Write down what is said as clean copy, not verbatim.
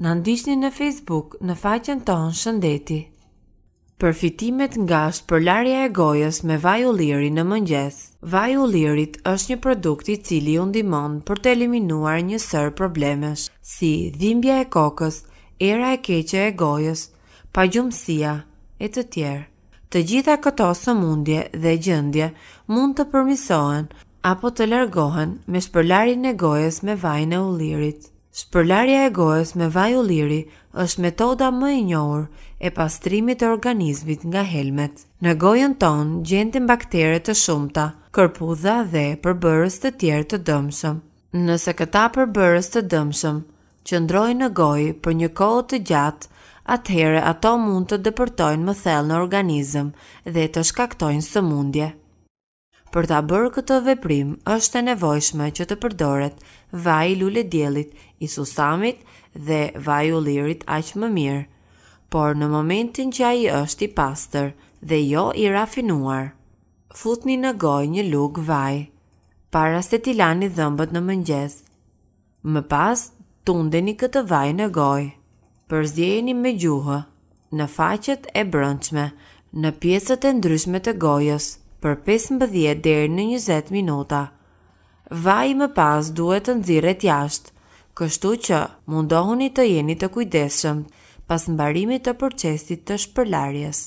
Na ndiqni në Facebook në faqen tonë Shëndeti. Përfitimet nga shpërlarja e gojës me vaj ulliri në mëngjes. Vaji i ullirit është një produkt i cili ju ndihmon për të eliminuar një sër problemesh, si dhimbja e kokës, era e keqe e gojës, pagjumësia e të tjerë. Të gjitha këto sëmundje dhe gjendje mund të përmirësohen apo të largohen me shpërlarjen e gojës me vajin e ullirit. Shpërlarja e gojës me vaj ulliri është metoda më e njohur e pastrimit të organizmit nga helmet. Në gojën tonë gjenden baktere të shumta, kërpudha dhe përbërës të tjerë të dëmshëm. Nëse këta përbërës të dëmshëm qëndrojnë në gojë për një kohë të gjatë, atëherë ato mund të dëpërtojnë më thellë në organizëm dhe të shkaktojnë sëmundje. Për ta bërë këtë veprim, është e nevojshme që të përdoret vaji i lule diellit, i susamit dhe vaji i ullirit aq më mirë, por në momentin që ai është i pastër dhe jo i rafinuar. Futni në gojë një lugë vaj, para se t'i lani dhëmbët në mëngjes. Më pas, tundeni këtë vaj në gojë. Përziejeni me gjuhë, në faqet e brendshme, në pjesët e ndryshme të gojës, për 15 deri në 20 minuta. Vaji më pas duhet të nxirret jashtë, kështu që mundohuni të jeni të kujdesshëm pas mbarimit të procesit të shpërlarjes.